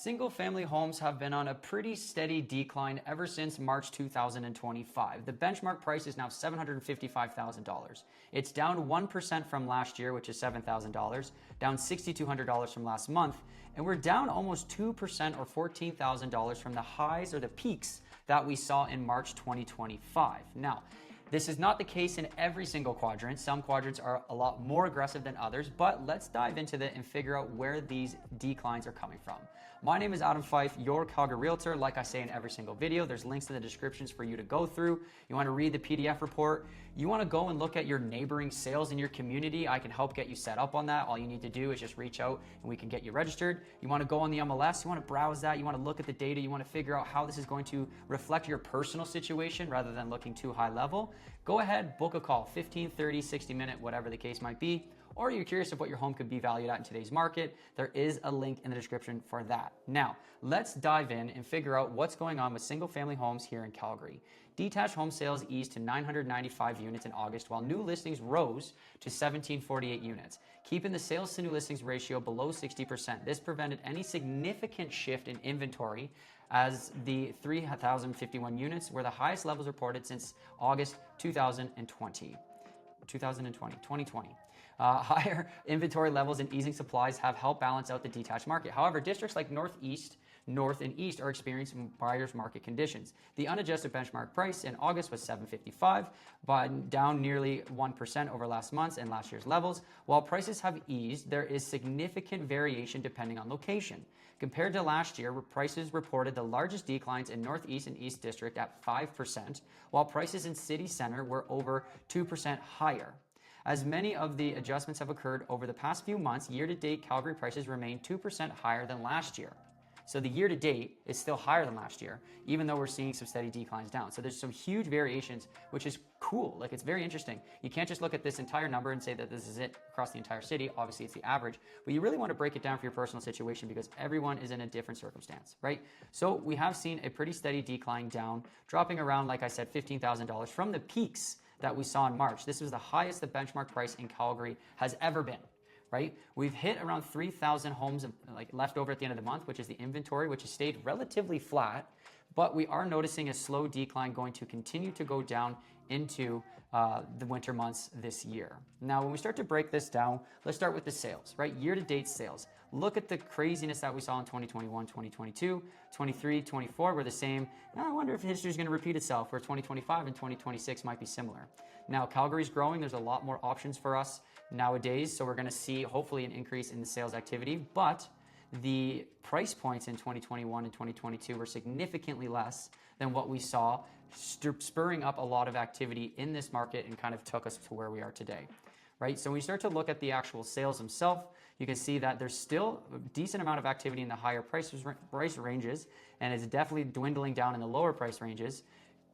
Single-family homes have been on a pretty steady decline ever since March 2025. The benchmark price is now $755,000. It's down 1% from last year, which is $7,000, down $6,200 from last month, and we're down almost 2% or $14,000 from the highs or the peaks that we saw in March 2025. Now, this is not the case in every single quadrant. Some quadrants are a lot more aggressive than others, but let's dive into that and figure out where these declines are coming from. My name is Adam Fyfe, your Calgary Realtor. Like I say in every single video, there's links in the descriptions for you to go through. You want to read the PDF report. You want to go and look at your neighboring sales in your community. I can help get you set up on that. All you need to do is just reach out and we can get you registered. You want to go on the MLS. You want to browse that. You want to look at the data. You want to figure out how this is going to reflect your personal situation rather than looking too high level. Go ahead, book a call, 15, 30, 60 minute, whatever the case might be. Or you're curious of what your home could be valued at in today's market, there is a link in the description for that. Now, let's dive in and figure out what's going on with single family homes here in Calgary. Detached home sales eased to 995 units in August, while new listings rose to 1748 units, keeping the sales to new listings ratio below 60%. This prevented any significant shift in inventory, as the 3,051 units were the highest levels reported since August 2020. Higher inventory levels and easing supplies have helped balance out the detached market. However, districts like North and East are experiencing buyer's market conditions. The unadjusted benchmark price in August was $755, but down nearly 1% over last month's and last year's levels. While prices have eased, there is significant variation depending on location. Compared to last year, prices reported the largest declines in Northeast and East District at 5%, while prices in City Center were over 2% higher. As many of the adjustments have occurred over the past few months, year-to-date Calgary prices remain 2% higher than last year. So the year-to-date is still higher than last year, even though we're seeing some steady declines down. So there's some huge variations, which is cool. Like, it's very interesting. You can't just look at this entire number and say that this is it across the entire city. Obviously, it's the average, but you really want to break it down for your personal situation because everyone is in a different circumstance, right? So we have seen a pretty steady decline down, dropping around, like I said, $15,000 from the peaks that we saw in March. This was the highest the benchmark price in Calgary has ever been. Right? We've hit around 3,000 homes left over at the end of the month, which is the inventory, which has stayed relatively flat, but we are noticing a slow decline going to continue to go down into the winter months this year. Now, when we start to break this down, let's start with the sales, right? Year-to-date sales. Look at the craziness that we saw in 2021, 2022, 23, 24 were the same. Now, I wonder if history is going to repeat itself, where 2025 and 2026 might be similar. Now, Calgary's growing. There's a lot more options for us nowadays, so we're going to see hopefully an increase in the sales activity, but the price points in 2021 and 2022 were significantly less than what we saw, spurring up a lot of activity in this market and kind of took us to where we are today. Right? So when you start to look at the actual sales themselves, you can see that there's still a decent amount of activity in the higher price ranges, and it's definitely dwindling down in the lower price ranges,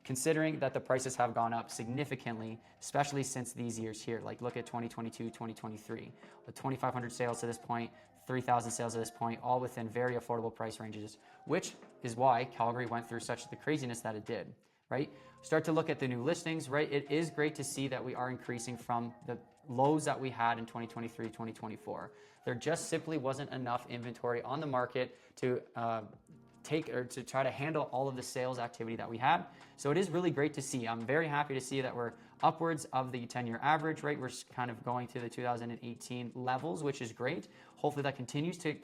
considering that the prices have gone up significantly, especially since these years here. Like, look at 2022, 2023, with 2,500 sales to this point, 3,000 sales at this point, all within very affordable price ranges, which is why Calgary went through such the craziness that it did, right? Start to look at the new listings, right? It is great to see that we are increasing from the lows that we had in 2023, 2024. There just simply wasn't enough inventory on the market to to try to handle all of the sales activity that we had. So it is really great to see. I'm very happy to see that we're upwards of the 10-year average, right? We're kind of going to the 2018 levels, which is great. Hopefully that continues to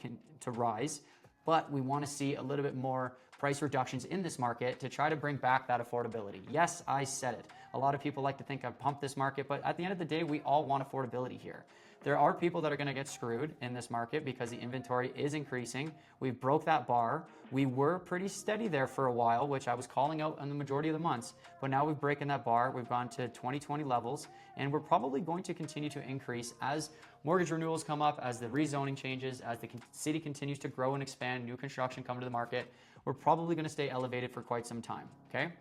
rise, but we want to see a little bit more price reductions in this market to try to bring back that affordability. Yes, I said it. A lot of people like to think I've pumped this market, but at the end of the day, we all want affordability here. There are people that are going to get screwed in this market because the inventory is increasing. We broke that bar. We were pretty steady there for a while, which I was calling out on the majority of the months, but now we've broken that bar. We've gone to 2020 levels, and we're probably going to continue to increase as mortgage renewals come up, as the rezoning changes, as the city continues to grow and expand, new construction come to the market. We're probably going to stay elevated for quite some time, okay?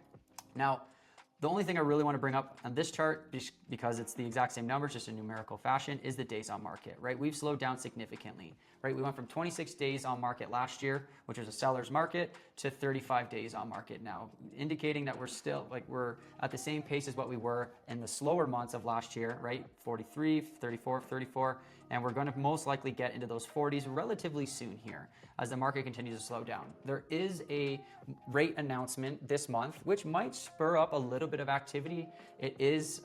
Now, the only thing I really want to bring up on this chart, because it's the exact same numbers, just in numerical fashion, is the days on market, right? We've slowed down significantly, right? We went from 26 days on market last year, which was a seller's market, to 35 days on market now, indicating that we're still, we're at the same pace as what we were in the slower months of last year, right? 43, 34, 34. and we're going to most likely get into those 40s relatively soon here as the market continues to slow down. There is a rate announcement this month, which might spur up a little bit of activity. It is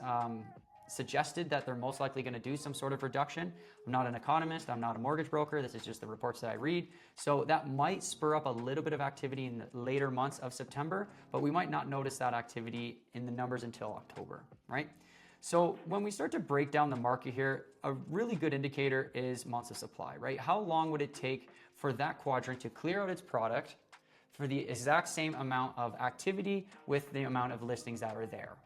suggested that they're most likely going to do some sort of reduction. I'm not an economist, I'm not a mortgage broker, this is just the reports that I read. So that might spur up a little bit of activity in the later months of September, but we might not notice that activity in the numbers until October, right? So when we start to break down the market here, a really good indicator is months of supply, right? How long would it take for that quadrant to clear out its product for the exact same amount of activity with the amount of listings that are there?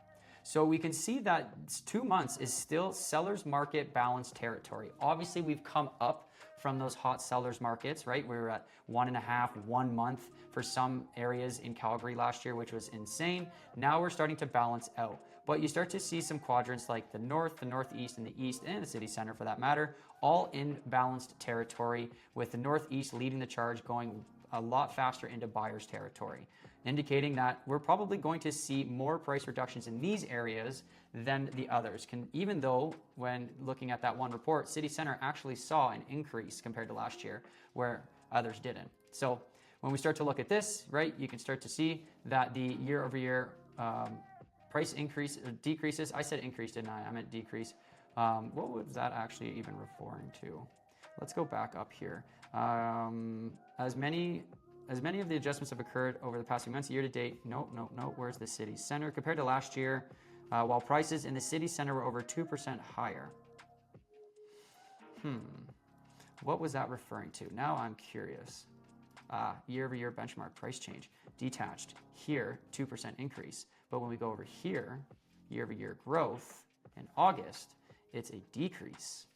So we can see that 2 months is still seller's market balanced territory. Obviously, we've come up from those hot sellers markets, right? We were at 1.5, 1 month for some areas in Calgary last year, which was insane. Now we're starting to balance out. But you start to see some quadrants like the north, the northeast, and the east, and the city center for that matter, all in balanced territory, with the northeast leading the charge, going a lot faster into buyer's territory, indicating that we're probably going to see more price reductions in these areas than the others. Even though when looking at that one report, City Center actually saw an increase compared to last year where others didn't. So when we start to look at this, right, you can start to see that the year over year price increase or decreases. I said increase, didn't I? I meant decrease. What was that actually even referring to? Let's go back up here. As many of the adjustments have occurred over the past few months, year to date. No. Where's the city center? Compared to last year, while prices in the city center were over 2% higher. What was that referring to? Now I'm curious. Year over year benchmark price change. Detached. Here, 2% increase. But when we go over here, year over year growth in August, it's a decrease.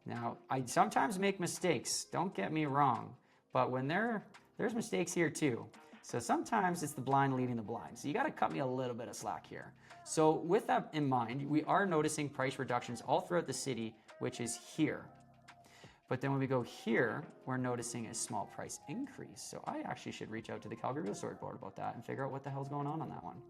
Now, I sometimes make mistakes, don't get me wrong, but when there's mistakes here too. So sometimes it's the blind leading the blind. So you got to cut me a little bit of slack here. So with that in mind, we are noticing price reductions all throughout the city, which is here. But then when we go here, we're noticing a small price increase. So I actually should reach out to the Calgary Realtor board about that and figure out what the hell's going on that one.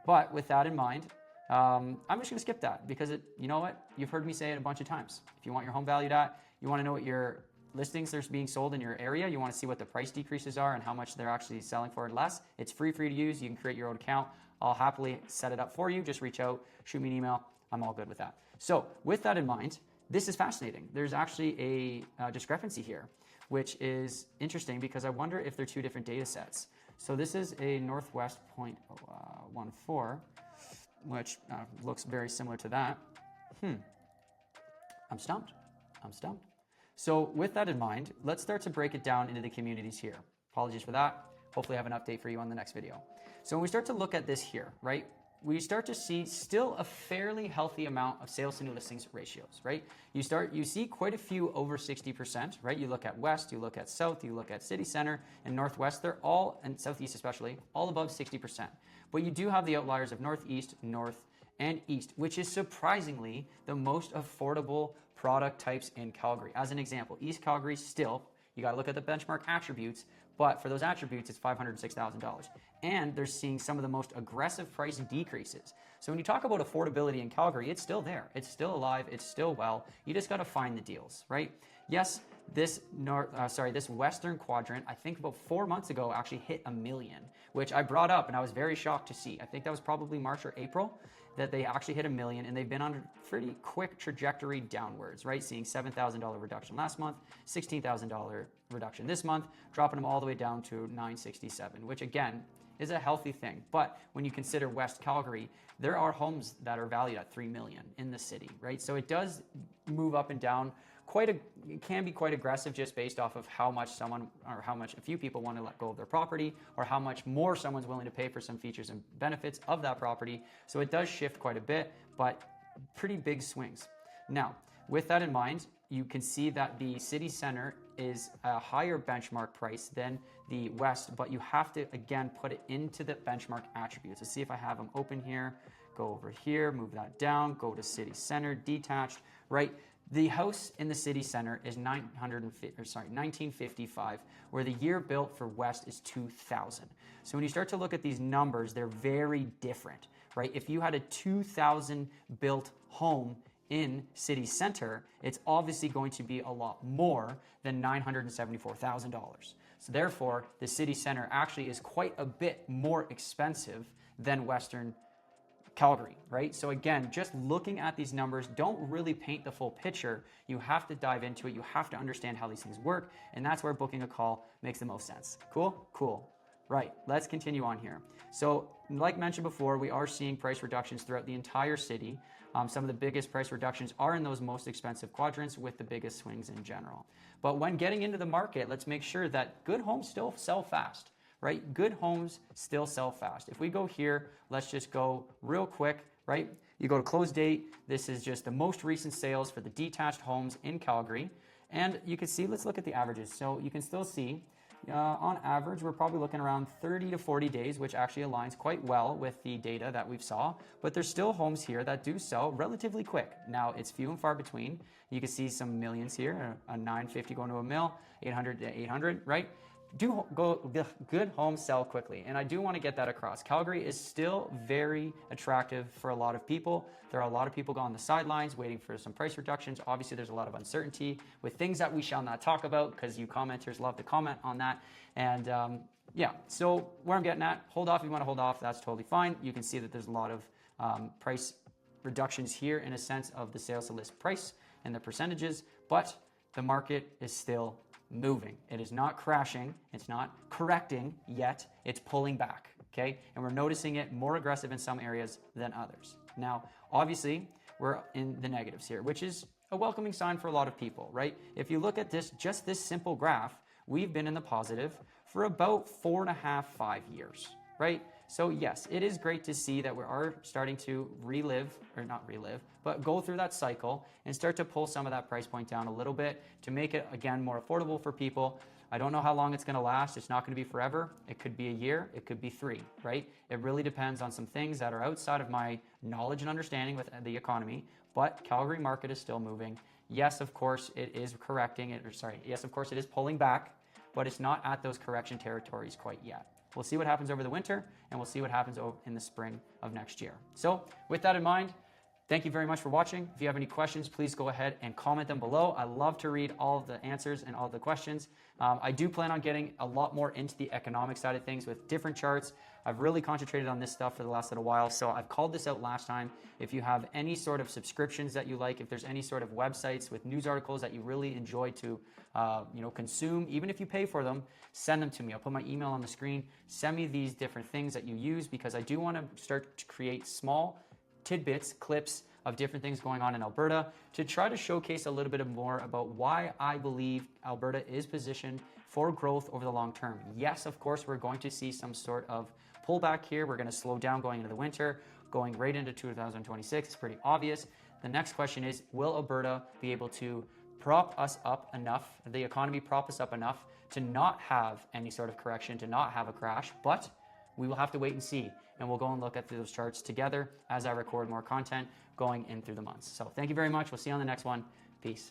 But with that in mind, I'm just going to skip that because you know what? You've heard me say it a bunch of times. If you want your home valued at, you want to know what your listings are being sold in your area, you want to see what the price decreases are and how much they're actually selling for and less. It's free for you to use. You can create your own account. I'll happily set it up for you. Just reach out, shoot me an email. I'm all good with that. So with that in mind, this is fascinating. There's actually a discrepancy here, which is interesting because I wonder if they're two different data sets. So this is a Northwest 0.14, which looks very similar to that. I'm stumped. So with that in mind, let's start to break it down into the communities here. Apologies for that. Hopefully I have an update for you on the next video. So when we start to look at this here, right, we start to see still a fairly healthy amount of sales to new listings ratios, right? You see quite a few over 60%, right? You look at West, you look at South, you look at City Center and Northwest, they're all, and Southeast especially, all above 60%. But you do have the outliers of Northeast, North, and East, which is surprisingly the most affordable product types in Calgary. As an example, East Calgary still, you gotta look at the benchmark attributes, but for those attributes, it's $506,000. And they're seeing some of the most aggressive price decreases. So when you talk about affordability in Calgary, it's still there. It's still alive. It's still well. You just got to find the deals, right? Yes, this Western quadrant, I think about 4 months ago, actually hit 1 million, which I brought up and I was very shocked to see. I think that was probably March or April that they actually hit 1 million, and they've been on a pretty quick trajectory downwards, right? Seeing $7,000 reduction last month, $16,000 reduction this month, dropping them all the way down to 967, which again is a healthy thing. But when you consider West Calgary, there are homes that are valued at 3 million in the city, right? So it does move up and down. It can be quite aggressive just based off of how much a few people want to let go of their property, or how much more someone's willing to pay for some features and benefits of that property. So it does shift quite a bit, but pretty big swings. Now, with that in mind, you can see that the city center is a higher benchmark price than the West, but you have to, again, put it into the benchmark attributes. Let's see if I have them open here. Go over here, move that down, go to city center, detached, right? The house in the city center is 1955, where the year built for West is 2000. So when you start to look at these numbers, they're very different, right? If you had a 2000 built home in city center, it's obviously going to be a lot more than $974,000. So therefore, the city center actually is quite a bit more expensive than Western Calgary, right? So again, just looking at these numbers don't really paint the full picture. You have to dive into it. You have to understand how these things work. And that's where booking a call makes the most sense. Cool? Cool. Right, let's continue on here. So like mentioned before, we are seeing price reductions throughout the entire city. Some of the biggest price reductions are in those most expensive quadrants with the biggest swings in general. But when getting into the market, let's make sure that good homes still sell fast, right? Good homes still sell fast. If we go here, let's just go real quick, right? You go to close date. This is just the most recent sales for the detached homes in Calgary. And you can see, let's look at the averages. So you can still see on average, we're probably looking around 30 to 40 days, which actually aligns quite well with the data that we've saw. But there's still homes here that do sell relatively quick. Now, it's few and far between. You can see some millions here, a 950 going to a mil, 800 to 800, right? Good homes sell quickly, and I do want to get that across. Calgary is still very attractive for a lot of people. There are a lot of people on the sidelines waiting for some price reductions. Obviously, there's a lot of uncertainty with things that we shall not talk about because you commenters love to comment on that. And yeah, so where I'm getting at, hold off if you want to hold off. That's totally fine. You can see that there's a lot of price reductions here in a sense of the sales to list price and the percentages, but the market is still moving. It is not crashing. It's not correcting yet. It's pulling back, okay? And we're noticing it more aggressive in some areas than others. Now, obviously, we're in the negatives here, which is a welcoming sign for a lot of people, right? If you look at this, just this simple graph, we've been in the positive for about 4.5, 5 years, right? So yes, it is great to see that we are starting to but go through that cycle and start to pull some of that price point down a little bit to make it, again, more affordable for people. I don't know how long it's going to last. It's not going to be forever. It could be a year. It could be 3, right? It really depends on some things that are outside of my knowledge and understanding with the economy, but Calgary market is still moving. Yes, of course, it is correcting. Yes, of course, it is pulling back, but it's not at those correction territories quite yet. We'll see what happens over the winter, and we'll see what happens in the spring of next year. So with that in mind, thank you very much for watching. If you have any questions, please go ahead and comment them below. I love to read all of the answers and all of the questions. I do plan on getting a lot more into the economic side of things with different charts. I've really concentrated on this stuff for the last little while, so I've called this out last time. If you have any sort of subscriptions that you like, if there's any sort of websites with news articles that you really enjoy to consume, even if you pay for them, send them to me. I'll put my email on the screen. Send me these different things that you use because I do want to start to create small tidbits, clips of different things going on in Alberta to try to showcase a little bit more about why I believe Alberta is positioned for growth over the long term. Yes, of course, we're going to see some sort of pullback here. We're going to slow down going into the winter, going right into 2026. It's pretty obvious. The next question is, will Alberta be able to prop us up enough, the economy prop us up enough to not have any sort of correction, to not have a crash? But we will have to wait and see, and we'll go and look at those charts together as I record more content going in through the months. So thank you very much. We'll see you on the next one. Peace.